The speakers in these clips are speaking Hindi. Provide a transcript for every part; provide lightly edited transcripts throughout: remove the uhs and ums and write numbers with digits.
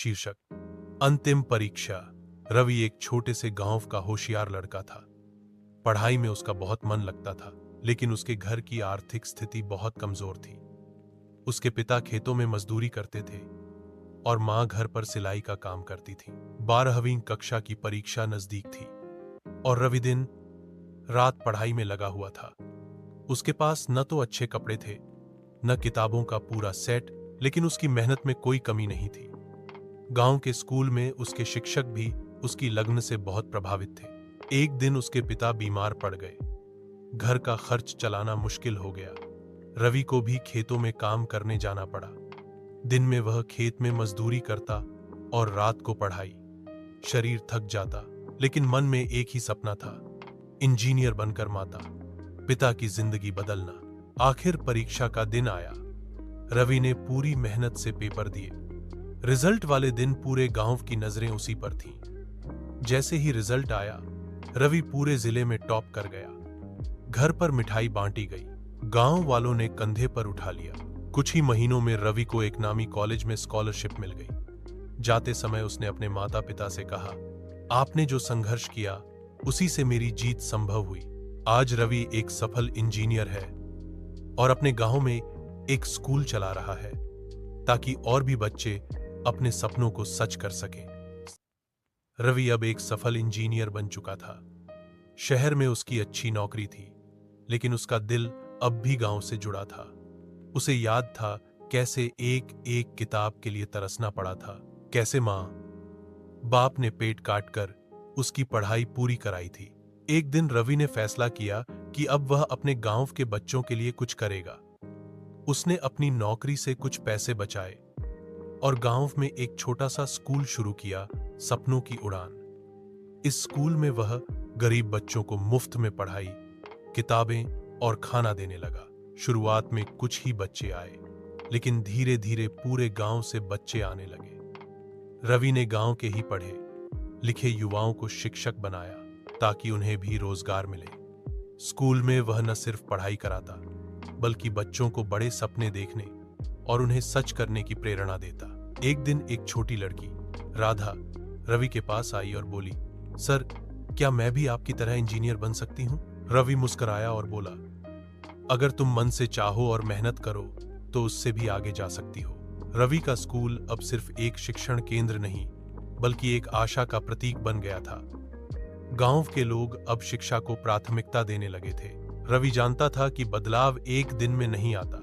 शीर्षक अंतिम परीक्षा। रवि एक छोटे से गांव का होशियार लड़का था। पढ़ाई में उसका बहुत मन लगता था, लेकिन उसके घर की आर्थिक स्थिति बहुत कमजोर थी। उसके पिता खेतों में मजदूरी करते थे और मां घर पर सिलाई का काम करती थी। 12वीं कक्षा की परीक्षा नजदीक थी और रवि दिन रात पढ़ाई में लगा हुआ था। उसके पास न तो अच्छे कपड़े थे, न किताबों का पूरा सेट, लेकिन उसकी मेहनत में कोई कमी नहीं थी। गांव के स्कूल में उसके शिक्षक भी उसकी लगन से बहुत प्रभावित थे। एक दिन उसके पिता बीमार पड़ गए। घर का खर्च चलाना मुश्किल हो गया। रवि को भी खेतों में काम करने जाना पड़ा। दिन में वह खेत में मजदूरी करता और रात को पढ़ाई। शरीर थक जाता, लेकिन मन में एक ही सपना था, इंजीनियर बनकर माता पिता की जिंदगी बदलना। आखिर परीक्षा का दिन आया। रवि ने पूरी मेहनत से पेपर दिए। रिजल्ट वाले दिन पूरे गांव की नजरें उसी पर थीं। जैसे ही रिजल्ट आया, रवि पूरे जिले में टॉप कर गया। घर पर मिठाई बांटी गई। गांव वालों ने कंधे पर उठा लिया। कुछ ही महीनों में रवि को एक नामी कॉलेज में स्कॉलरशिप मिल गई। जाते समय उसने अपने माता पिता से कहा, आपने जो संघर्ष किया उसी से मेरी जीत संभव हुई। आज रवि एक सफल इंजीनियर है और अपने गांव में एक स्कूल चला रहा है, ताकि और भी बच्चे अपने सपनों को सच कर सकें। रवि अब एक सफल इंजीनियर बन चुका था। शहर में उसकी अच्छी नौकरी थी, लेकिन उसका दिल अब भी गांव से जुड़ा था। उसे याद था कैसे एक एक किताब के लिए तरसना पड़ा था, कैसे मां बाप ने पेट काटकर उसकी पढ़ाई पूरी कराई थी। एक दिन रवि ने फैसला किया कि अब वह अपने गांव के बच्चों के लिए कुछ करेगा। उसने अपनी नौकरी से कुछ पैसे बचाए और गांव में एक छोटा सा स्कूल शुरू किया, सपनों की उड़ान। इस स्कूल में वह गरीब बच्चों को मुफ्त में पढ़ाई, किताबें और खाना देने लगा। शुरुआत में कुछ ही बच्चे आए, लेकिन धीरे धीरे पूरे गांव से बच्चे आने लगे। रवि ने गांव के ही पढ़े लिखे युवाओं को शिक्षक बनाया, ताकि उन्हें भी रोजगार मिले। स्कूल में वह न सिर्फ पढ़ाई कराता, बल्कि बच्चों को बड़े सपने देखने और उन्हें सच करने की प्रेरणा देता। एक दिन एक छोटी लड़की राधा रवि के पास आई और बोली, सर, क्या मैं भी आपकी तरह इंजीनियर बन सकती हूँ? रवि मुस्कुराया और बोला, अगर तुम मन से चाहो और मेहनत करो तो उससे भी आगे जा सकती हो। रवि का स्कूल अब सिर्फ एक शिक्षण केंद्र नहीं, बल्कि एक आशा का प्रतीक बन गया था। गांव के लोग अब शिक्षा को प्राथमिकता देने लगे थे। रवि जानता था कि बदलाव एक दिन में नहीं आता,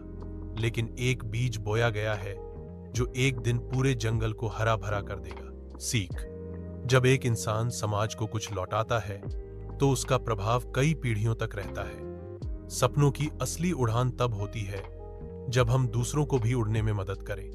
लेकिन एक बीज बोया गया है जो एक दिन पूरे जंगल को हरा भरा कर देगा। सीख: जब एक इंसान समाज को कुछ लौटाता है तो उसका प्रभाव कई पीढ़ियों तक रहता है। सपनों की असली उड़ान तब होती है जब हम दूसरों को भी उड़ने में मदद करें।